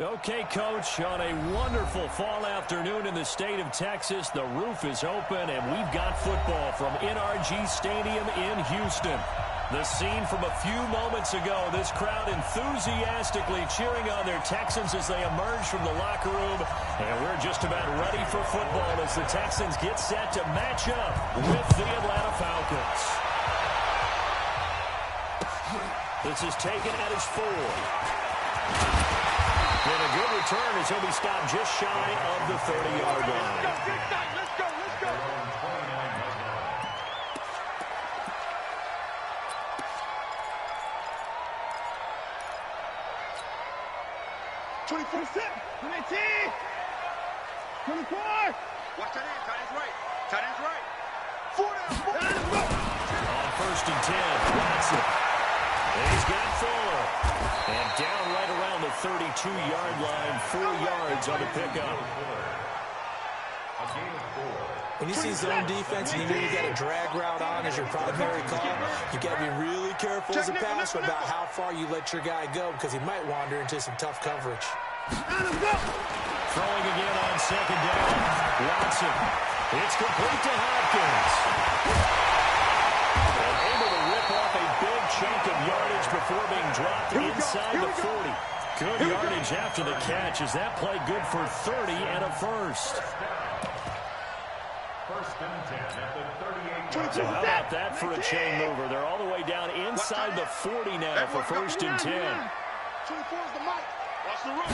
Okay, Coach, on a wonderful fall afternoon in the state of Texas, the roof is open, and we've got football from NRG Stadium in Houston. The scene from a few moments ago, this crowd enthusiastically cheering on their Texans as they emerge from the locker room, and we're just about ready for football as the Texans get set to match up with the Atlanta Falcons. This is taken at his 4. And a good return as he'll be stopped just shy of the 30-yard line. Let's go. 24 set. 19. 24. Watch tight end. Tight end's right. Tight end's right. 4 down. On 1st and 10, Watson. And he's got Fuller. And down right around the 32-yard line, 4 yards on the pickup. When you see zone defense and you know you got a drag route on as your primary call, you got to be really careful as a passer about how far you let your guy go because he might wander into some tough coverage. Throwing again on 2nd down, Watson. It's complete to Hopkins. Able to rip off a big chunk of yardage before being dropped inside the 40. Good yardage after the catch. Is that play good for 30 and a first? So how about that for a chain mover? They're all the way down inside the 40 now for 1st and 10. 24 is the mic. Watch the run.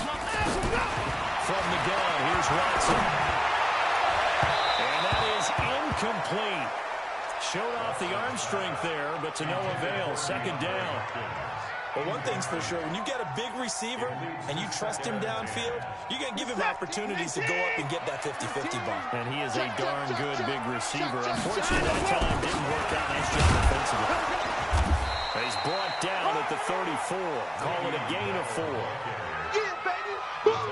From the gun, here's Watson. And that is incomplete. Showed off the arm strength there, but to no avail. 2nd down. Well, one thing's for sure, when you get a big receiver and you trust him downfield, you're going to give him opportunities to go up and get that 50-50 ball. And he is a darn good big receiver. Unfortunately, that time didn't work out. Nice job defensively. He's brought down at the 34. Call it a gain of 4.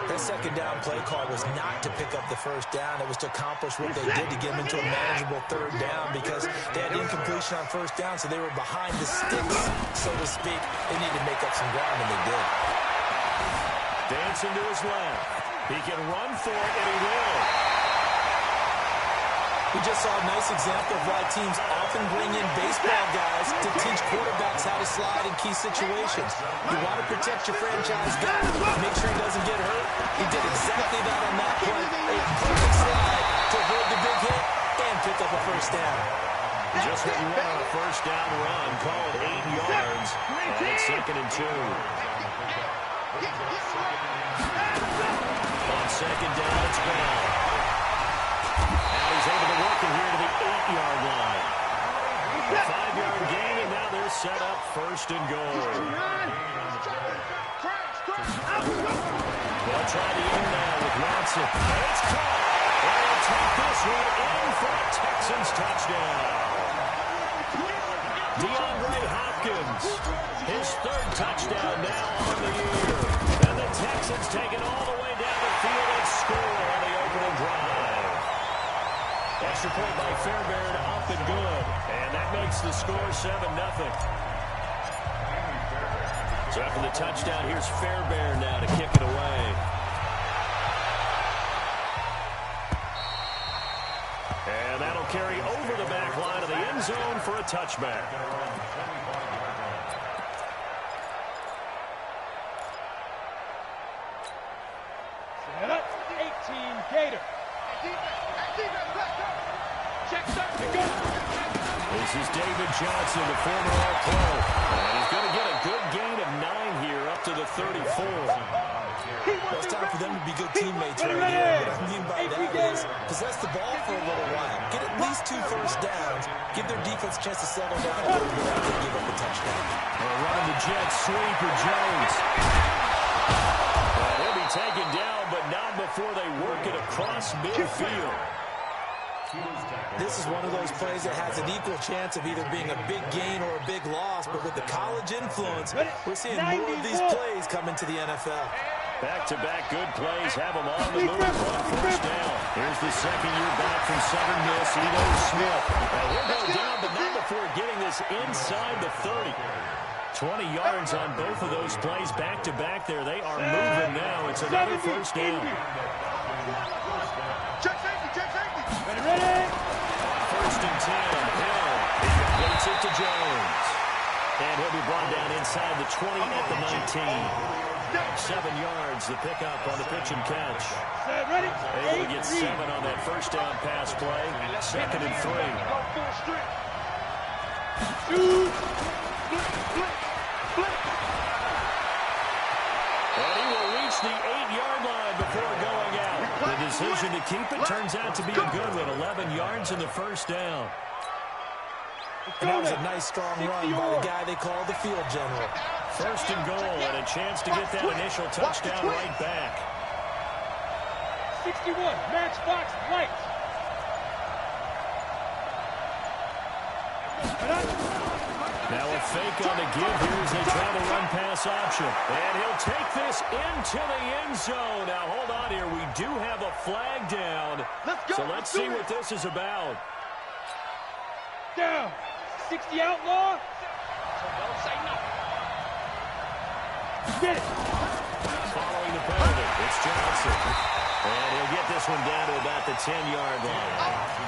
That 2nd down play call was not to pick up the 1st down. It was to accomplish what they did to get them into a manageable 3rd down because they had incompletion on 1st down, so they were behind the sticks, so to speak. They needed to make up some ground, and they did. Dancing to his left. He can run for it, and he will. We just saw a nice example of why teams often bring in baseball guys to teach quarterbacks how to slide in key situations. You want to protect your franchise guy, make sure he doesn't get hurt. He did exactly that on that play. A perfect slide to avoid the big hit and pick up a 1st down. Just what you want on a 1st down run. Call it 8 yards. And it's 2nd and 2. On 2nd down, it's Bell. He's able to work it here to the 8-yard line. A 5-yard gain, and now they're set up 1st and goal. They'll try the end now with Watson. And it's caught. And they'll take this one in for a Texans touchdown. DeAndre Hopkins, his 3rd touchdown now on the year. And the Texans take it all the way down the field and score on the opening drive. Extra point by Fairbairn, up and good. And that makes the score 7-0. So after the touchdown, here's Fairbairn now to kick it away. And that'll carry over the back line of the end zone for a touchback. Set up, 18 Gator. This is David Johnson, the former All-Pro. And he's going to get a good gain of 9 here up to the 34. Well, it's time for them to be good teammates right here. What I mean by that is possess the ball for a little while. Get at least 2 1st downs. Give their defense a chance to settle down a little bit after they give up a touchdown. They're running the jet sweep for Jones. Well, he'll be taken down, but not before they work it across midfield. This is one of those plays that has an equal chance of either being a big gain or a big loss, but with the college influence, we're seeing more of these plays come into the NFL. Back-to-back good plays have them on the move on 1st down. Here's the 2nd year back from Southern Miss, Edo Smith. He'll go down, but not before getting this inside the 30. 20 yards on both of those plays back-to-back there. They are moving now. It's another first down. Check safety. Ready. First and 10. Hill. He completes it to Jones. And he'll be brought down inside the 20 at the 19. 7 yards, the pickup on the pitch and catch. Ready. Able to get 7 on that first down pass play. 2nd and 3. And he will reach the 8-yard line before going out. The decision to keep it turns out to be a good one. 11 yards in the first down. And that was a nice, strong run by the guy they call the field general. First and goal, and a chance to get that initial touchdown right back. 61, matchbox right. Now a fake on the give here as they try the run pass option. And he'll take this into the end zone. Now hold on here. We do have a flag down. So let's see what this is about. Down. 60 outlaw. Don't say nothing. Get it. Following the penalty, it's Johnson. And he'll get this one down to about the 10-yard line.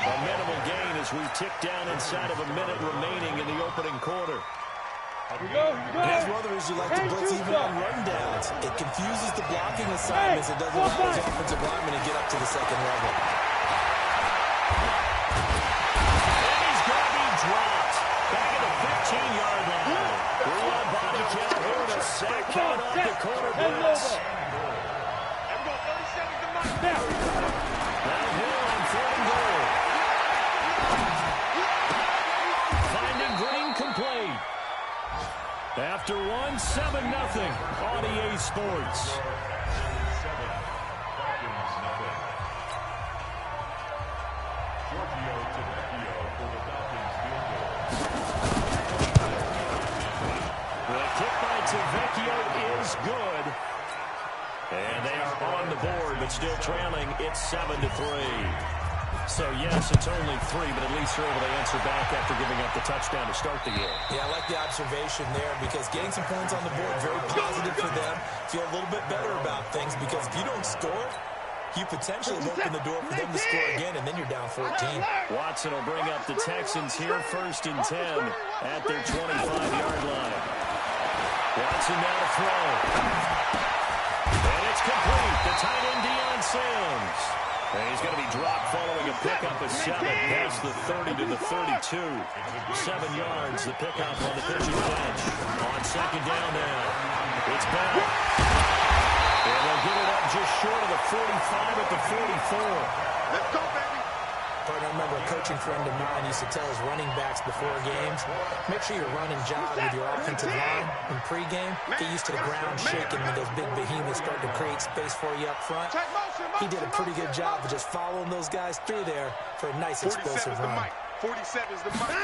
A minimal gain as we tick down inside of a minute remaining in the opening quarter. Here we go. Here's one of the reasons you like to blitz even on rundowns. It confuses the blocking assignments. It doesn't allow those offensive linemen to get up to the second level. And he's going to be dropped. Back at the 15-yard line. Three-on body count here with a sack coming off the corner blitz. Now Hill on 4th and goal. Finding Green complete. After 1, 7-0 on EA Sports. The kick by Tavecchio is good. And they are on the board, but still trailing. It's 7-3. So, yes, it's only 3, but at least they're able to answer back after giving up the touchdown to start the game. Yeah, I like the observation there because getting some points on the board, very positive for them. Feel a little bit better about things because if you don't score, you potentially open the door for them to score again, and then you're down 14. Watson will bring up the Texans here, 1st and 10 at their 25-yard line. Watson now to throw. And it's complete. The tight end, Deion Sims. And he's going to be dropped following a pickup of 7 past the 30 to the 32. 7 yards, the pickup on the pitch and catch. On 2nd down now. It's Bell. And they'll get it up just short of the 45 at the 44. Let's go, baby. I remember a coaching friend of mine used to tell his running backs before games, make sure you're running jog with your offensive line in pregame. Get used to the ground shaking when those big behemoths start to create space for you up front. He did a pretty good job of just following those guys through there for a nice explosive run. 47 is the mic.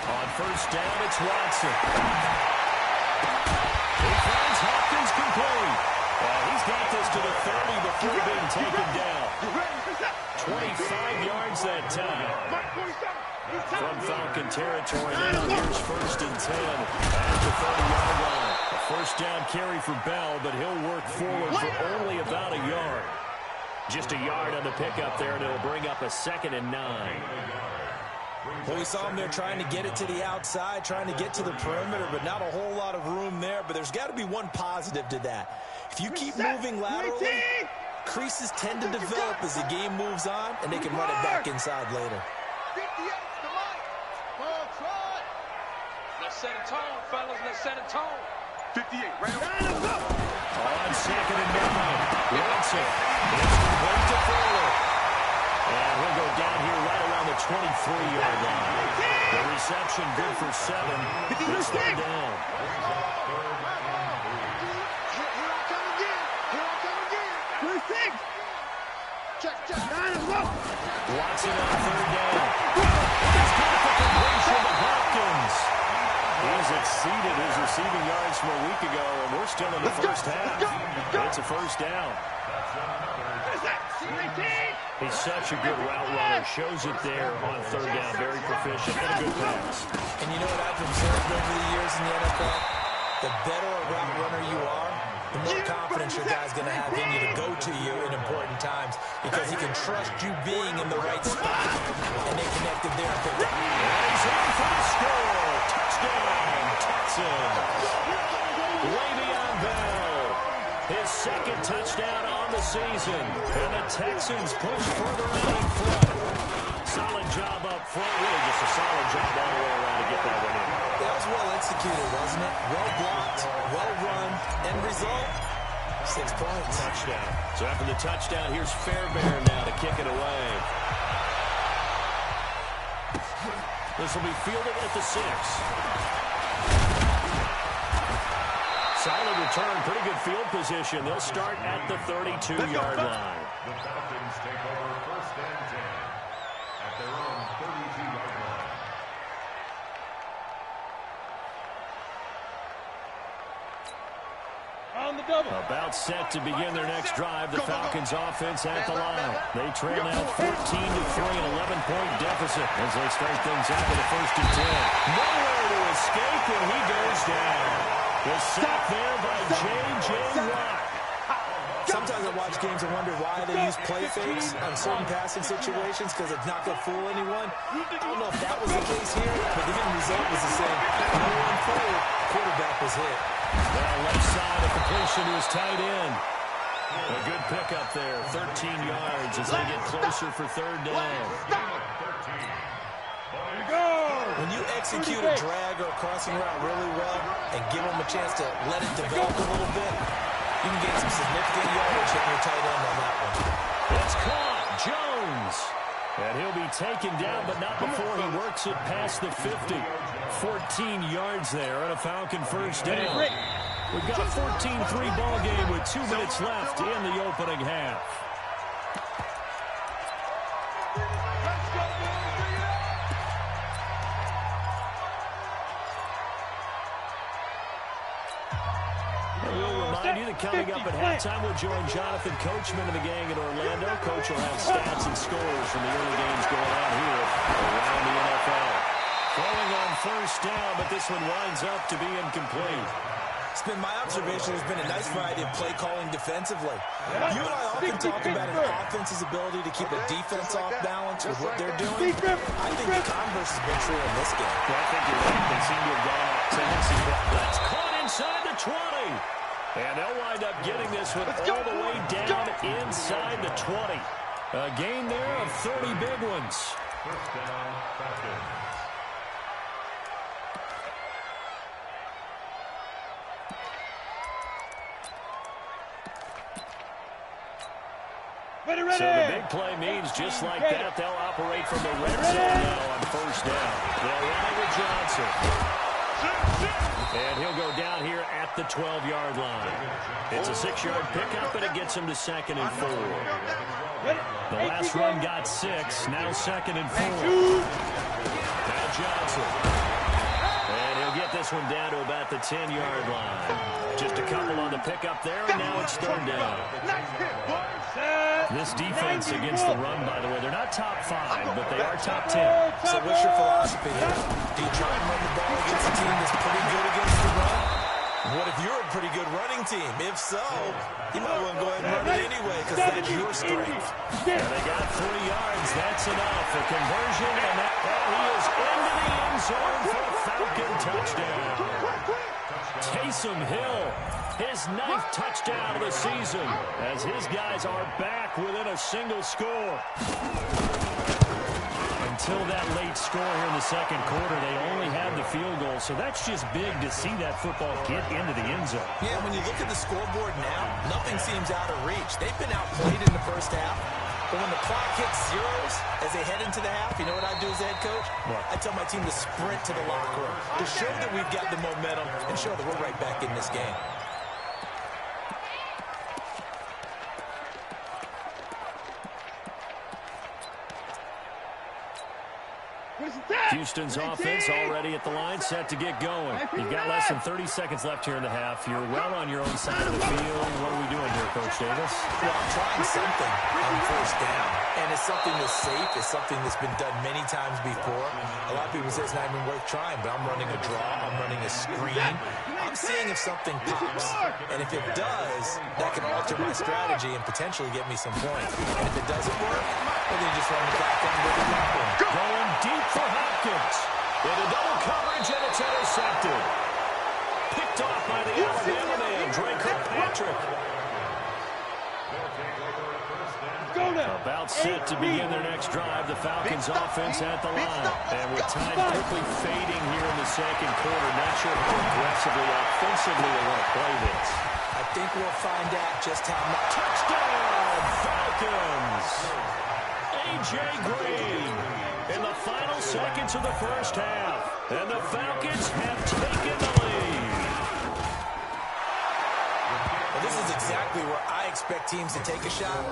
On 1st down, it's Watson. He finds Hopkins complete. He's got this to the 30 before being taken down. 25 yards that time. From Falcon territory now, here's 1st and 10 at the 30-yard line. A 1st down carry for Bell, but he'll work forward for only about a yard. Just a yard on the pickup there, and it'll bring up a 2nd and 9. Well, we saw him there trying to get it to the outside, trying to get to the perimeter, but not a whole lot of room there. But there's got to be one positive to that. If you keep moving laterally, creases tend to develop as the game moves on, and they can run it back inside later. 58 is the mic. Let's set a tone, fellas. Let's set a tone. 58, right on. On 2nd and 9. Watson. It's complete to Fuller. And we'll go down here right around the 23-yard line. The reception good for 7. It's 3rd down. Watson on 3rd down. He's got the completion to Hopkins. He's exceeded his receiving yards from a week ago, and we're still in the first half. It's a 1st down. He's such a good route runner. Shows it there on 3rd down. Very proficient and a good pass. And you know what I've observed over the years in the NFL, the better a route runner you are, the more confidence your guy's going to have in you to go to you in important times because he can trust you being in the right spot. And they connected there and picked up. He's in for the score. Touchdown, Texans. Le'Veon Bell, his second touchdown on the season. And the Texans push further out in front. Solid job up front. Really just a solid job all the way around to get that one in. That was well executed, wasn't it? Well blocked, well run. End result, 6 points. Touchdown. So after the touchdown, here's Fairbairn now to kick it away. This will be fielded at the 6. Solid return, pretty good field position. They'll start at the 32-yard line. The Falcons take over 1st and 10 at their own 32-yard line. On the double. About set to begin their next drive. The Falcons offense at the line. They trail now 14-3, an 11-point deficit as they start things out with a 1st and 10. Nowhere to escape, and he goes down. The sack there by J.J. Watt. Sometimes I watch games and wonder why they use play fakes on certain passing situations because it's not going to fool anyone. I don't know if that was the case here, but the end result was the same. No one forward, quarterback was hit. Left side, a completion to his tight end. A good pickup there, 13 yards as they get closer for 3rd down. When you execute a drag or a crossing route really well and give them a chance to let it develop a little bit, you can get some significant yardage hitting your tight end on that one. It's caught. Jones. And he'll be taken down, but not before he works it past the 50. 14 yards there on a Falcon 1st down. We've got a 14-3 ball game with 2 minutes left in the opening half. Coming up at halftime, we'll join Jonathan Coachman and the gang in Orlando. Coach will have stats and scores from the early games going on here around the NFL. Throwing on 1st down, but this one winds up to be incomplete. It's been my observation there's been a nice variety of play calling defensively. You and I often talk about an offense's ability to keep a defense off balance with what they're doing. I think the converse has been true in this game. I think you're right. They seem to have gone off tendency. That's caught inside the 20. And they'll wind up getting this one all the way down inside the 20. A gain there of 30 big ones. 1st down, Falcons. So the big play means just like that, they'll operate from the red zone now on 1st down. They'll run it with Johnson. And he'll go down here at the 12-yard line. It's a 6-yard pickup, and it gets him to 2nd and 4. The last run got 6, now 2nd and 4. Now Johnson. And he'll get this one down to about the 10-yard line. Just a couple on the pickup there, and now it's 3rd down. This defense against the run, by the way, they're not top 5, but they are top 10. So what's your philosophy here? Do you try and run the ball against a team that's pretty good against the run? What if you're a pretty good running team? If so, you might want to go ahead and run it anyway because that's your strength. And they got 3 yards. That's enough. A conversion, and he is into the end zone for a Falcon touchdown. Taysom Hill, his 9th touchdown of the season, as his guys are back within a single score. Until that late score here in the 2nd quarter, they only had the field goal, so that's just big to see that football get into the end zone. Yeah, when you look at the scoreboard now, nothing seems out of reach. They've been outplayed in the 1st half, but when the clock hits zeros as they head into the half, you know what I do as the head coach? What? I tell my team to sprint to the locker room to show that we've got the momentum and show that we're right back in this game. Houston's offense already at the line, set to get going. You've got less than 30 seconds left here in the half. You're well on your own side of the field. What are we doing here, Coach Davis? Well, I'm trying something on 1st down, and it's something that's safe. It's something that's been done many times before. A lot of people say it's not even worth trying, but I'm running a draw. I'm running a screen mean? I'm seeing if something pops. And if it does, that can alter my strategy and potentially get me some points. And if it doesn't work, well, then you just run it back under the locker. Going deep for Hopkins. With a double coverage, and it's intercepted. Picked off by the Alabama man, Drake Kirkpatrick. About set to begin their next drive. The Falcons offense at the line. And with time quickly fading here in the second quarter, not sure how aggressively, offensively they want to play this. I think we'll find out just how much. Touchdown, Falcons! A.J. Green in the final seconds of the first half. And the Falcons have taken the lead. Well, this is exactly where I expect teams to take a shot.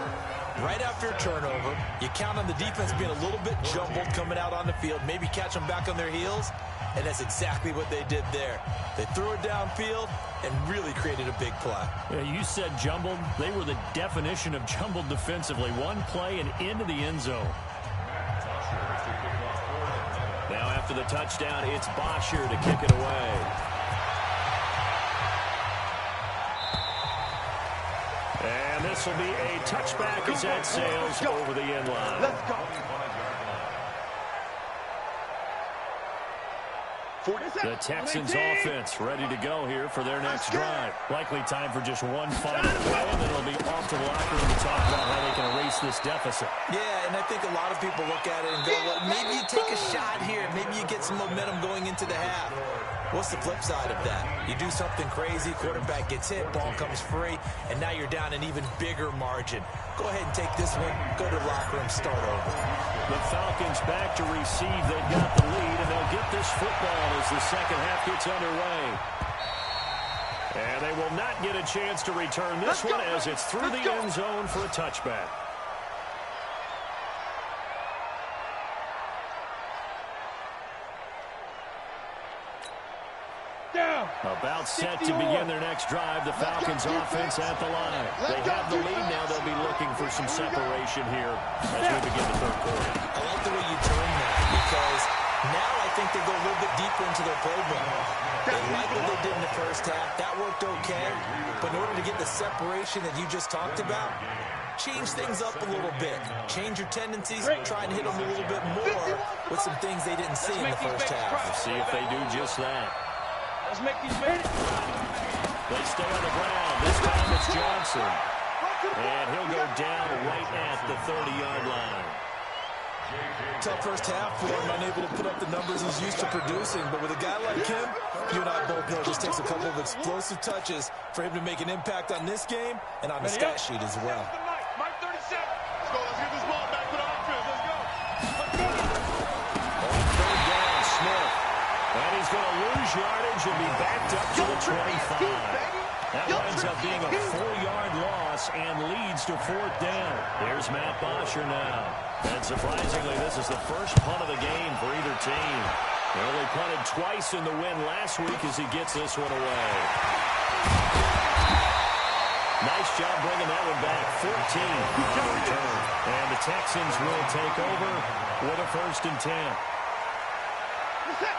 Right after a turnover, you count on the defense being a little bit jumbled coming out on the field, maybe catch them back on their heels, and that's exactly what they did there. They threw it downfield and really created a big play. Yeah, you said jumbled. They were the definition of jumbled defensively. One play and into the end zone. Now after the touchdown, it's Bosher to kick it away. And this will be a touchback as that sails over the end line. Let's go. The Texans offense ready to go here for their next drive. Likely time for just one final play, and then it'll be off to the locker room to talk about how they can erase this deficit. Yeah, and I think a lot of people look at it and go, well, maybe you take a shot here. Maybe you get some momentum going into the half. What's the flip side of that? You do something crazy, quarterback gets hit, ball comes free, and now you're down an even bigger margin. Go ahead and take this one, go to the locker room, start over. The Falcons back to receive. They've got the lead, and they'll get this football as the second half gets underway. And they will not get a chance to return this one as it's through the end zone for a touchback. About set to begin their next drive. The Falcons offense at the line. They have the lead now. They'll be looking for some separation here as we begin the third quarter. I like the way you turn that because now I think they go a little bit deeper into their playbook. They like what they did in the first half. That worked okay. But in order to get the separation that you just talked about, change things up a little bit. Change your tendencies. Try and hit them a little bit more with some things they didn't see in the first half. We'll see if they do just that. Let's make these minutes. They stay on the ground. This time it's Johnson. And he'll go down right at the 30-yard line. Tough first half for him, unable to put up the numbers he's used to producing. But with a guy like him, you and I both know it just takes a couple of explosive touches for him to make an impact on this game and on the stat sheet as well. Mike 37. Let's go. Let's get this ball back to the offense. Let's go. On third down, Smith. And he's going to lose yardage and be backed up to the 25. That winds up being a 4-yard loss and leads to fourth down. Here's Matt Bosher now. And surprisingly, this is the first punt of the game for either team. They only punted twice in the win last week as he gets this one away. Nice job bringing that one back. 14 on the return. And the Texans will take over with a 1st and 10.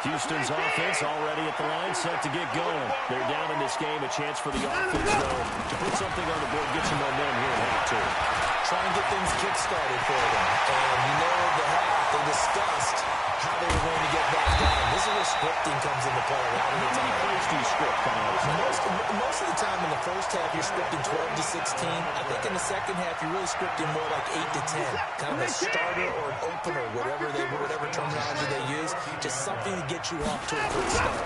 Houston's offense already at the line, set to get going. They're down in this game. A chance for the offense, though, to put something on the board, get some momentum here in half two. Try and get things kick-started for them. And you know the half, they discussed how they were going to get back down. This is where scripting comes into play a lot of the time. How many plays do you script coming out of this? Most of the time in the first half, you're scripting 12 to 16. I think in the second half, you're really scripting more like 8 to 10. Kind of a starter or an opener, whatever terminology they use. Just something to get you off to a good start.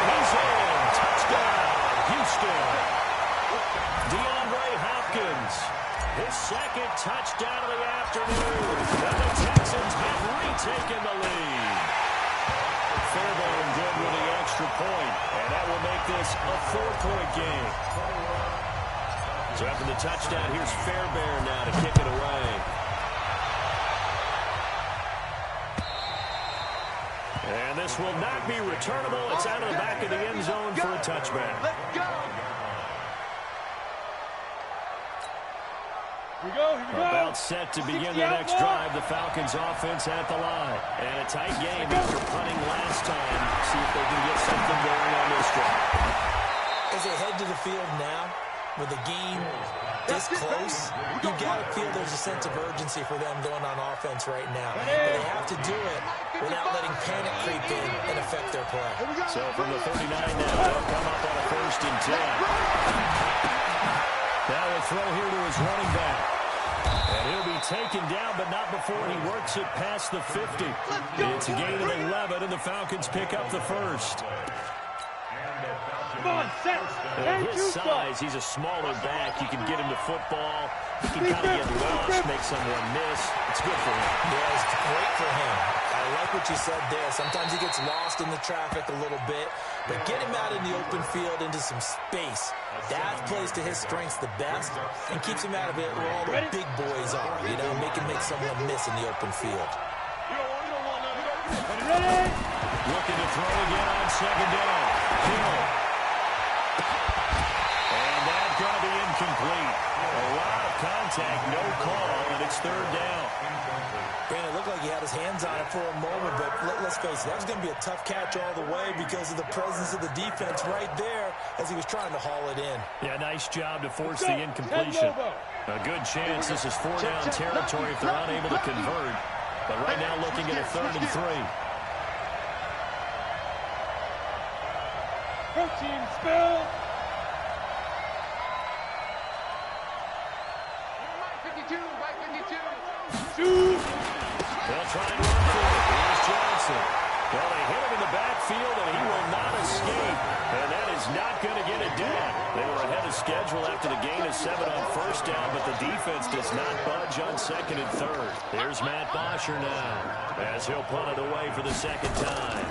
He's in. Touchdown, Houston. DeAndre Hopkins. His second touchdown of the afternoon. And the Texans have retaken the lead. Fairbairn good with the extra point, and that will make this a 4-point game. So after the touchdown, here's Fairbairn now to kick it away. And this will not be returnable. It's out of the back of the end zone for a touchback. Let's go. About set to begin their next drive. The Falcons offense at the line. And a tight game after punting last time. See if they can get something going on this drive. As they head to the field now, with the game this close, you got to feel there's a sense of urgency for them going on offense right now. But they have to do it without letting panic creep in and affect their play. So from the 39 now, they'll come up on a 1st and 10. Now a throw here to his running back. And he'll be taken down, but not before he works it past the 50. It's a gain of 11, and the Falcons pick up the first. At his size, he's a smaller back. You can get him to football. He can kind of get lost, make someone miss. It's good for him. Yeah, it's great for him. I like what you said there. Sometimes he gets lost in the traffic a little bit, but get him out in the open field into some space. That plays to his strengths the best and keeps him out of it where all the big boys are, you know, make someone miss in the open field. Looking to throw again on 2nd down. Hill. And that's going to be incomplete. A lot of contact, no call, and it's 3rd down. Brandon, it looked like he had his hands on it for a moment, but let's face it, that was going to be a tough catch all the way because of the presence of the defense right there as he was trying to haul it in. Yeah, nice job to force the incompletion. A good chance this is 4-down territory if they're unable to convert. But right now looking at a 3rd and 3. Protein spill. They'll try and run for it. Here's Johnson. Well, they hit him in the backfield, and he will not escape. And that is not going to get it done. They were ahead of schedule after the gain of 7 on 1st down, but the defense does not budge on 2nd and 3rd. There's Matt Bosher now as he'll punt it away for the 2nd time.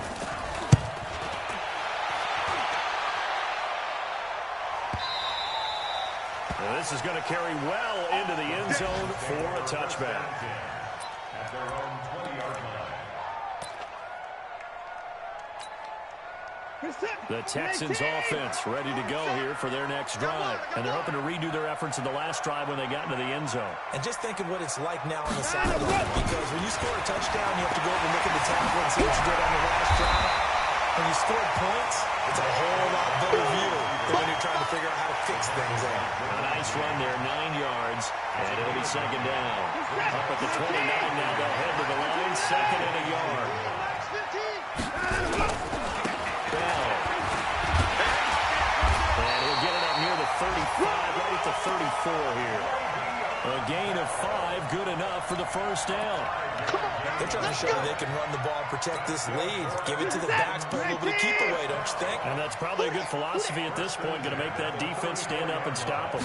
And this is going to carry well into the end zone for a touchback. At their own 20-yard line. The Texans offense ready to go here for their next drive. And they're hoping to redo their efforts in the last drive when they got into the end zone. And just think of what it's like now on the sideline, because when you score a touchdown, you have to go over and look at the tablet and see what you did on the last drive. When you score points, it's a whole lot better view than when you're trying to figure out how to fix things out. A nice run there, 9 yards, and it'll be 2nd down. Up at the 29 now, they'll head to the line, 2nd and a yard. Bell. And he'll get it up near the 35, right at the 34 here. A gain of 5, good enough for the 1st down. They're trying to show they can run the ball and protect this lead. Give it to the backs, put a little bit of keep away, don't you think? And that's probably a good philosophy at this point, going to make that defense stand up and stop them.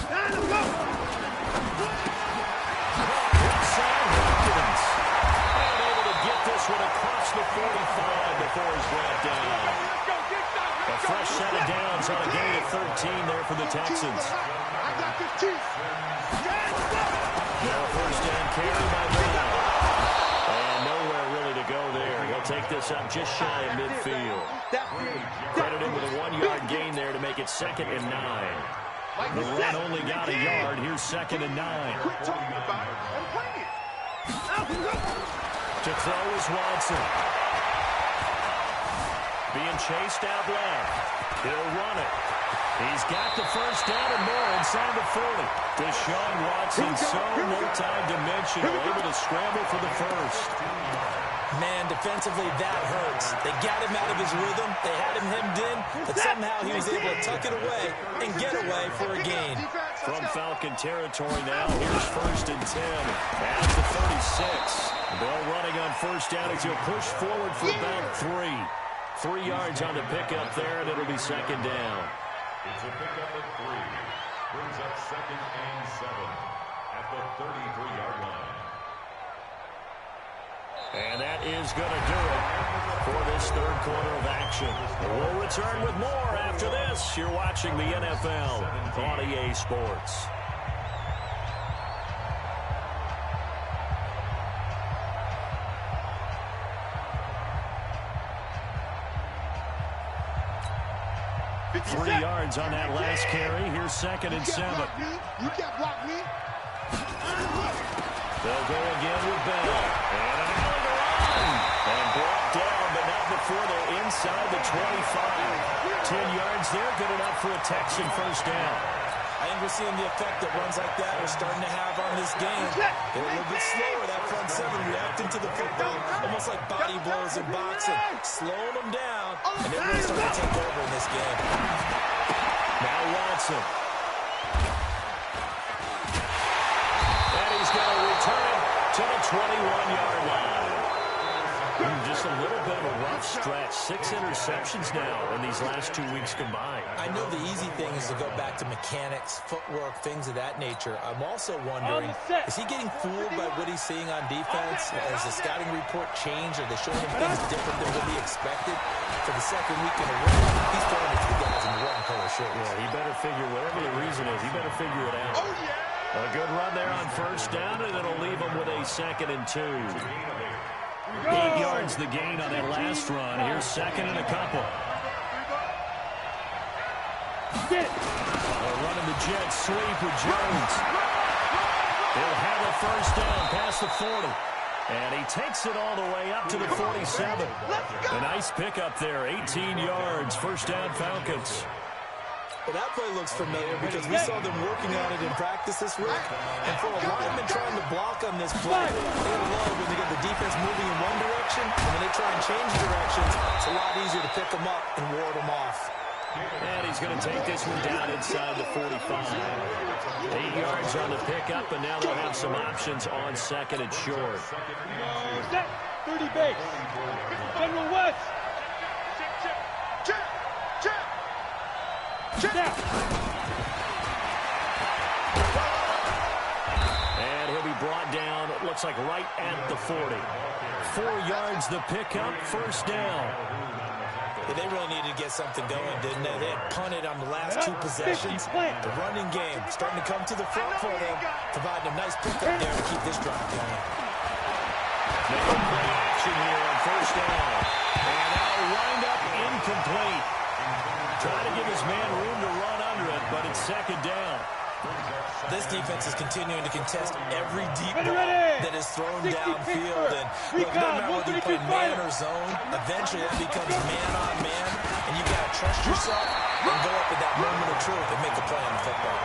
Hopkins. Unable to get this one across the 45 before he's brought down. A fresh set of downs on a gain of 13 there for the Texans. Now a 1st down carry by Bell. And nowhere really to go there. He'll take this up just shy of midfield. Credit him with a 1-yard gain there to make it 2nd and 9. The run only got a yard. Here's 2nd and 9. To throw is Watson. Being chased out left. He'll run it. He's got the 1st down and more inside the 40. Deshaun Watson, so multi-dimensional, able to scramble for the 1st. Man, defensively, that hurts. They got him out of his rhythm. They had him hemmed in, but somehow he was able to tuck it away and get away for a gain. From Falcon territory now, here's 1st and 10 at the 36. Bell running on 1st down as he'll push forward for about 3. 3 yards on the pickup there, and it'll be 2nd down. It's a pickup of 3. Brings up 2nd and 7 at the 33-yard line. And that is going to do it for this 3rd quarter of action. We'll return with more after this. You're watching the NFL on EA Sports. Three yards on that last carry. Here's 2nd and 7. You can't block me. They'll go again with Bell. And an alley to run. And brought down, but not before they're inside the 25. 10 yards there, good enough for a Texan first down. I think we're seeing the effect that runs like that are starting to have on this game. They're a little bit slower, that front seven, reacting to the football, almost like body blows in boxing, slowing them down, and they're really starting to take over in this game. Now Watson. And he's going to return it to the 21-yard line. Just a little bit of a rough stretch. 6 interceptions now in these last 2 weeks combined. I know the easy thing is to go back to mechanics, footwork, things of that nature. I'm also wondering, is he getting fooled by what he's seeing on defense? Has the scouting report changed? Are they showing him things different than what he expected? For the second week in a row, he's throwing it to the guys in the wrong color shirts. Yeah, he better figure, whatever the reason is, he better figure it out. A good run there on first down, and it'll leave him with a 2nd and 2. 8 yards the gain on that last run. Here's 2nd and a couple. They're running the jet sweep with Jones. He'll have a first down past the 40. And he takes it all the way up to the 47. A nice pickup there, 18 yards. First down, Falcons. Well, that play looks familiar because we saw them working on it in practice this week. And for a lineman trying to block on this play, they love when they get the defense moving in one direction, and when they try and change directions, it's a lot easier to pick them up and ward them off. And he's going to take this one down inside the 45. 8 yards on the pickup, and now they'll have some options on 2nd and short. Set, 30 base. General West. Check. And he'll be brought down, it looks like right at the 40. 4 yards the pickup, first down. Yeah, they really needed to get something going, didn't they? They had punted on the last 2 possessions. The running game starting to come to the front for them, providing a nice pickup there to keep this drive going. They will play action here on first down. And that'll wind up incomplete. Trying to give his man room to run under it, but it's 2nd down. This defense is continuing to contest every deep ball that is thrown downfield. And look, no matter whether you play man or zone, eventually it becomes man on man, and you got to trust yourself and go up at that moment of truth and make a play on the football.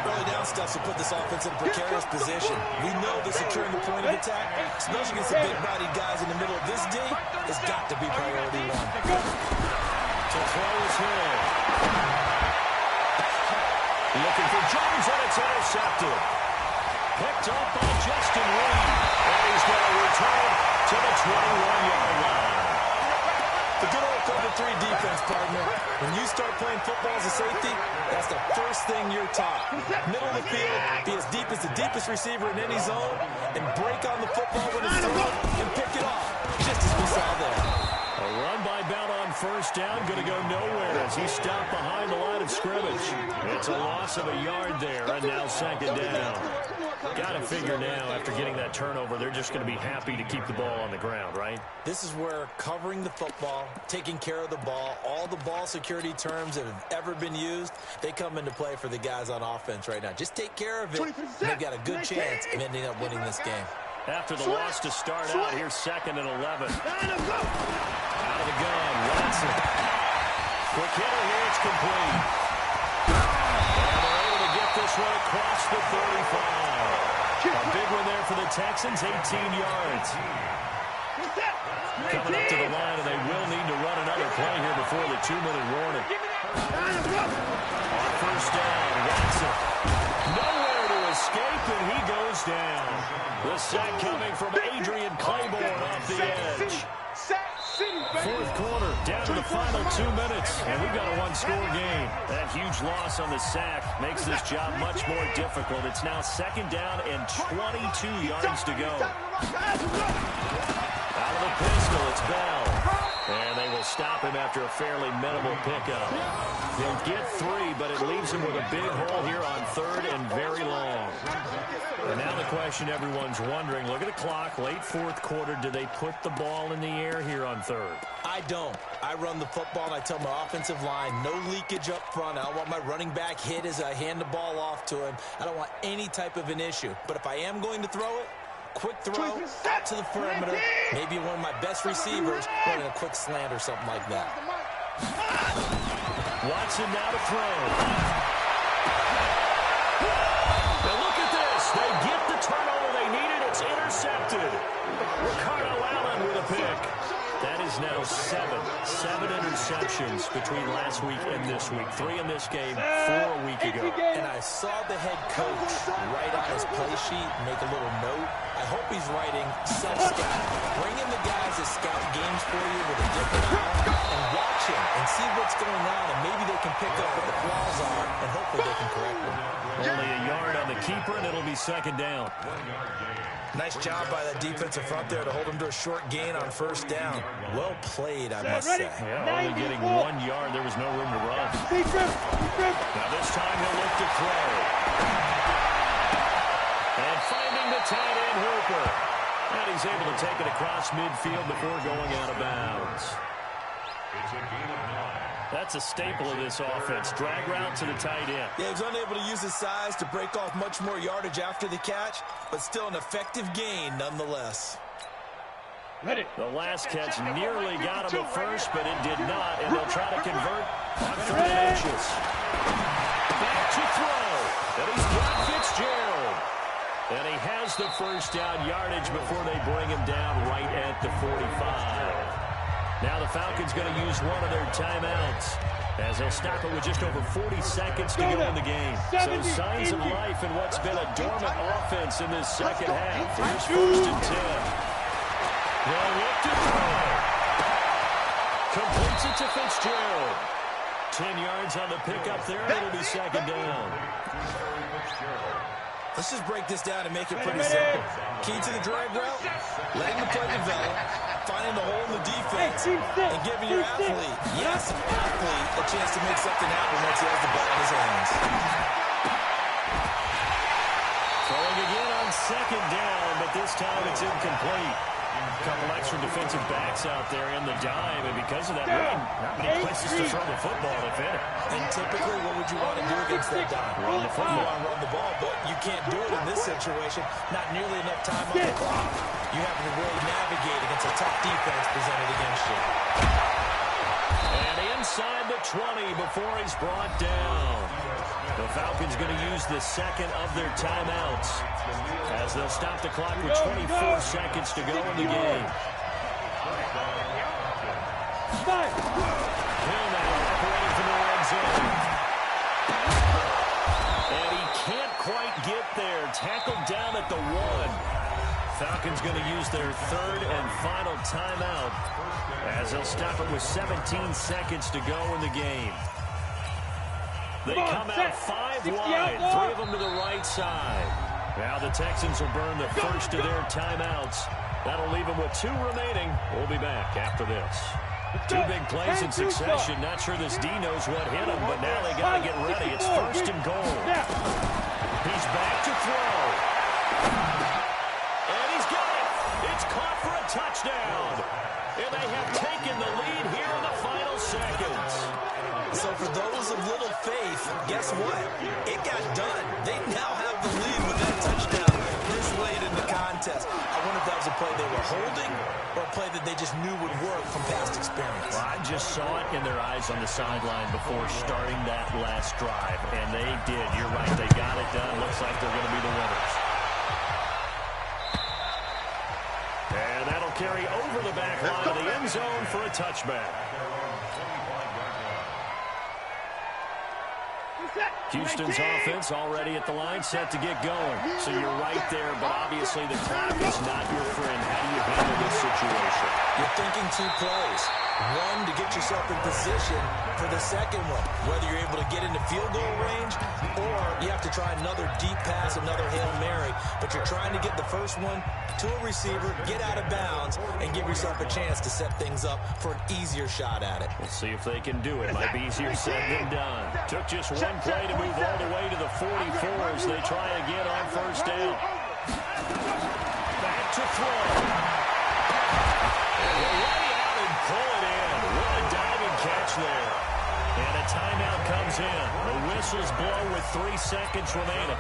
Early down stuff to put this offense in a precarious position. We know that securing the point of attack, especially against the big-bodied guys in the middle of this D, has got to be priority 1. To close here. Looking for Jones, and it's intercepted. Picked up by Justin Reed. And he's going to return to the 21-yard line. The good old cover 3 defense, partner. When you start playing football as a safety, that's the first thing you're taught. Middle of the field, be as deep as the deepest receiver in any zone, and break on the football when it's thrown, and pick it off, just as we saw there. A run by Bell on first down, going to go nowhere as he stopped behind the line of scrimmage. It's a loss of a yard there, and now 2nd down. Got to figure now, after getting that turnover, they're just going to be happy to keep the ball on the ground, right? This is where covering the football, taking care of the ball, all the ball security terms that have ever been used, they come into play for the guys on offense right now. Just take care of it, and they've got a good chance of ending up winning this game. After the loss to start out, here's 2nd and 11. Out of the gun, Watson. Quick hitter here, it's complete. And they're able to get this one across the 35. A big one there for the Texans, 18 yards. Coming up to the line, and they will need to run another play here before the 2-minute warning. On first down, Watson. Nowhere to escape, and he goes down. The sack coming from Adrian Claiborne off the edge. 4th quarter, down to the final 2 minutes, and we've got a 1-score game. That huge loss on the sack makes this job much more difficult. It's now 2nd down and 22 yards to go. Out of the pistol, it's Bell. And they will stop him after a fairly minimal pickup. He'll get 3, but it leaves him with a big hole here on 3rd and very long. And now the question everyone's wondering, look at the clock, late 4th quarter, do they put the ball in the air here on 3rd? I don't. I run the football, and I tell my offensive line, no leakage up front. I don't want my running back hit as I hand the ball off to him. I don't want any type of an issue. But if I am going to throw it, quick throw out to the perimeter, maybe one of my best receivers running a quick slant or something like that. Watson now to throw. Now look at this. They get the turnover they needed. It's intercepted. Ricardo Allen with a pick. That is now 7 interceptions between last week and this week. 3 in this game, 4 a week ago. And I saw the head coach write on his play sheet, make a little note. I hope he's writing self-scout. Bring in the guys that scout games for you with a different eye and watch him and see what's going on, and maybe they can pick up what the flaws are, and hopefully they can correct them. Only a yard on the keeper, and it'll be 2nd down. Nice job by that defensive front there to hold him to a short gain on 1st down. Well played, I must say. Yeah, only getting 1 yard. There was no room to run. Now this time he'll look to throw. And finding the tight end Hooper. And he's able to take it across midfield before going out of bounds. It's a gain of 9. That's a staple of this offense. Drag route to the tight end. Yeah, he was unable to use his size to break off much more yardage after the catch, but still an effective gain nonetheless. The last catch nearly got him at first, but it did not, and they'll try to convert on 3rd inches. Back to throw, and he's got Fitzgerald. And he has the 1st down yardage before they bring him down right at the 45. Now the Falcons going to use one of their timeouts as they'll stop it with just over 40 seconds to go in the game. So signs of life in what's been a dormant offense in this 2nd half. Here's 1st and 10. They'll look to throw. Completes it to Fitzgerald. 10 yards on the pickup there. It'll be 2nd down. Let's just break this down and make it pretty simple. Key to the drag route, letting the play develop, finding the hole in the defense, and giving your athlete, yes, athlete, a chance to make something happen once he has the ball in his hands. Throwing again on 2nd down, but this time it's incomplete. A couple extra defensive backs out there in the dime, and because of that rain, not many places to throw the football if any. And typically, what would you want to do against that dime? Run the football. You want to run the ball, but you can't do it in this situation. Not nearly enough time on the clock. You have to really navigate against a tough defense presented against you. And inside the 20 before he's brought down. The Falcons going to use the 2nd of their timeouts as they'll stop the clock with 24 seconds to go in the game. Hill now operating from the red zone. And he can't quite get there. Tackled down at the 1. Falcons going to use their 3rd and final timeout as they'll stop it with 17 seconds to go in the game. They come out 5 wide, 3 of them to the right side. Now the Texans will burn the 1st of their timeouts. That'll leave them with 2 remaining. We'll be back after this. 2 big plays in succession. Not sure this D knows what hit him, but now they got to get ready. It's 1st and goal. He's back to throw. And he's got it. It's caught for a touchdown. And they have taken the lead here in the final seconds. So for those of little faith, guess what? It got done. They now have the lead with that touchdown this late in the contest. I wonder if that was a play they were holding or a play that they just knew would work from past experience. Well, I just saw it in their eyes on the sideline before starting that last drive, and they did. You're right. They got it done. Looks like they're going to be the winners. And that'll carry over the back line of the end zone for a touchback. Houston's offense already at the line, set to get going. So you're right there, but obviously the clock is not your friend. How do you handle this situation? You're thinking 2 plays. One, to get yourself in position for the second one, whether you're able to get into field goal range or you have to try another deep pass, another Hail Mary, but you're trying to get the first one to a receiver, get out of bounds, and give yourself a chance to set things up for an easier shot at it. We'll see if they can do it. Might be easier said than done. Took just one play to move all the way to the 44 as they try again on first down. Back to throw. Way out and pull it in. What a diving catch there. And a timeout comes in. The whistles blow with 3 seconds remaining.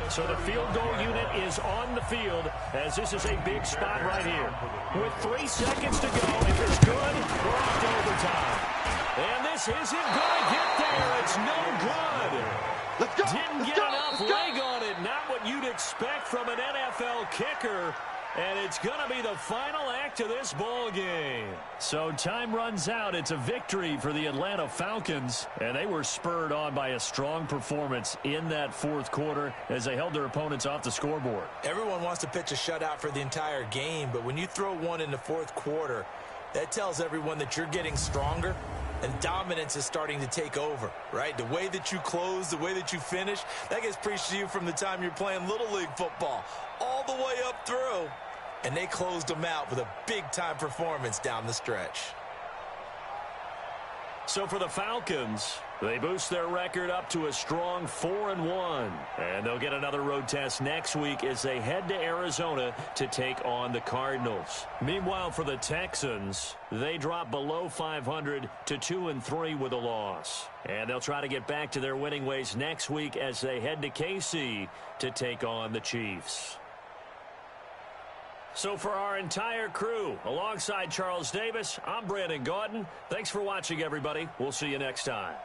So the field goal unit is on the field as this is a big spot right here. With 3 seconds to go, if it's good, we're off to overtime. And this isn't going to get there. It's no good. Didn't get enough leg on it. Not what you'd expect from an NFL kicker. And it's going to be the final act of this ball game. So time runs out. It's a victory for the Atlanta Falcons. And they were spurred on by a strong performance in that fourth quarter as they held their opponents off the scoreboard. Everyone wants to pitch a shutout for the entire game, but when you throw one in the fourth quarter, that tells everyone that you're getting stronger and dominance is starting to take over, right? The way that you close, the way that you finish, that gets preached to you from the time you're playing Little League football all the way up through. And they closed them out with a big-time performance down the stretch. So for the Falcons, they boost their record up to a strong 4-1. And they'll get another road test next week as they head to Arizona to take on the Cardinals. Meanwhile, for the Texans, they drop below 500 to 2-3 with a loss. And they'll try to get back to their winning ways next week as they head to KC to take on the Chiefs. So for our entire crew, alongside Charles Davis, I'm Brandon Gaudin. Thanks for watching, everybody. We'll see you next time.